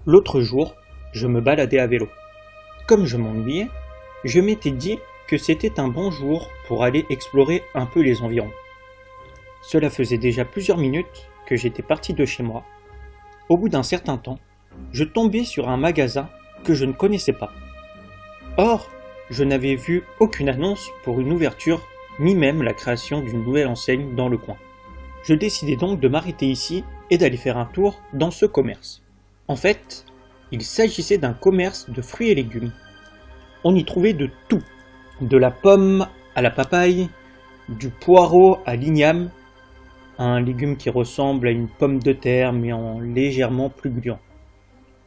L'autre jour, je me baladais à vélo. Comme je m'ennuyais, je m'étais dit que c'était un bon jour pour aller explorer un peu les environs. Cela faisait déjà plusieurs minutes que j'étais parti de chez moi. Au bout d'un certain temps, je tombais sur un magasin que je ne connaissais pas. Or, je n'avais vu aucune annonce pour une ouverture, ni même la création d'une nouvelle enseigne dans le coin. Je décidai donc de m'arrêter ici et d'aller faire un tour dans ce commerce. En fait, il s'agissait d'un commerce de fruits et légumes. On y trouvait de tout, de la pomme à la papaye, du poireau à l'igname, un légume qui ressemble à une pomme de terre mais en légèrement plus gluant.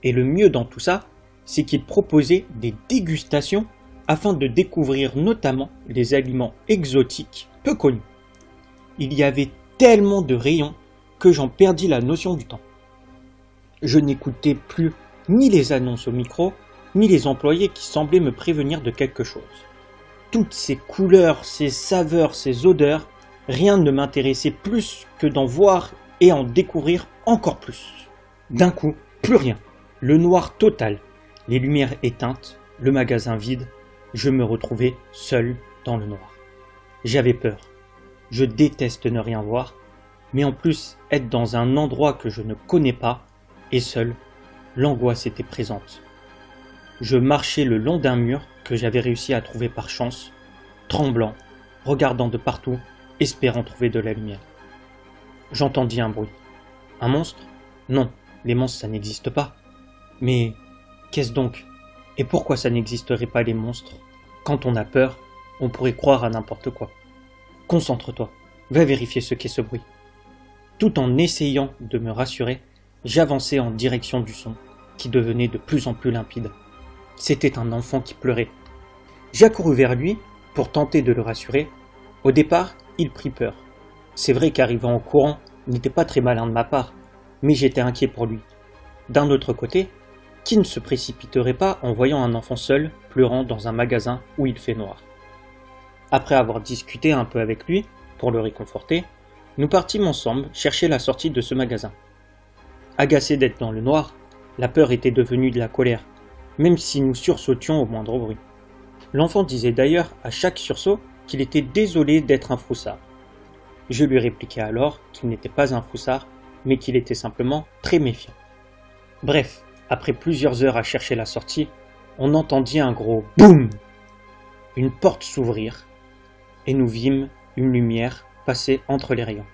Et le mieux dans tout ça, c'est qu'il proposait des dégustations afin de découvrir notamment les aliments exotiques peu connus. Il y avait tellement de rayons que j'en perdis la notion du temps. Je n'écoutais plus ni les annonces au micro, ni les employés qui semblaient me prévenir de quelque chose. Toutes ces couleurs, ces saveurs, ces odeurs, rien ne m'intéressait plus que d'en voir et en découvrir encore plus. D'un coup, plus rien. Le noir total, les lumières éteintes, le magasin vide, je me retrouvais seul dans le noir. J'avais peur. Je déteste ne rien voir, mais en plus être dans un endroit que je ne connais pas, et seul, l'angoisse était présente. Je marchais le long d'un mur que j'avais réussi à trouver par chance, tremblant, regardant de partout, espérant trouver de la lumière. J'entendis un bruit. Un monstre? Non, les monstres ça n'existe pas. Mais qu'est-ce donc? Et pourquoi ça n'existerait pas les monstres? Quand on a peur, on pourrait croire à n'importe quoi. Concentre-toi, va vérifier ce qu'est ce bruit. Tout en essayant de me rassurer, j'avançais en direction du son, qui devenait de plus en plus limpide. C'était un enfant qui pleurait. J'accourus vers lui pour tenter de le rassurer. Au départ, il prit peur. C'est vrai qu'arrivant en courant n'était pas très malin de ma part, mais j'étais inquiet pour lui. D'un autre côté, qui ne se précipiterait pas en voyant un enfant seul pleurant dans un magasin où il fait noir? Après avoir discuté un peu avec lui, pour le réconforter, nous partîmes ensemble chercher la sortie de ce magasin. Agacé d'être dans le noir, la peur était devenue de la colère, même si nous sursautions au moindre bruit. L'enfant disait d'ailleurs à chaque sursaut qu'il était désolé d'être un froussard. Je lui répliquai alors qu'il n'était pas un froussard, mais qu'il était simplement très méfiant. Bref, après plusieurs heures à chercher la sortie, on entendit un gros BOUM! Une porte s'ouvrir, et nous vîmes une lumière passer entre les rayons.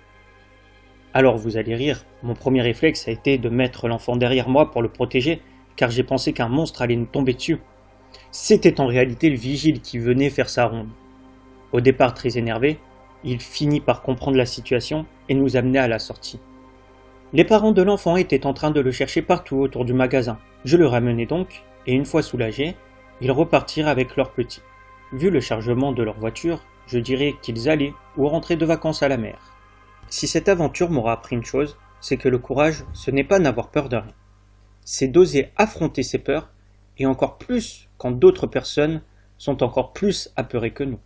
Alors vous allez rire, mon premier réflexe a été de mettre l'enfant derrière moi pour le protéger, car j'ai pensé qu'un monstre allait nous tomber dessus. C'était en réalité le vigile qui venait faire sa ronde. Au départ très énervé, il finit par comprendre la situation et nous amener à la sortie. Les parents de l'enfant étaient en train de le chercher partout autour du magasin. Je le ramenai donc, et une fois soulagés, ils repartirent avec leur petit. Vu le chargement de leur voiture, je dirais qu'ils allaient ou rentraient de vacances à la mer. Si cette aventure m'aura appris une chose, c'est que le courage, ce n'est pas n'avoir peur de rien. C'est d'oser affronter ses peurs, et encore plus quand d'autres personnes sont encore plus apeurées que nous.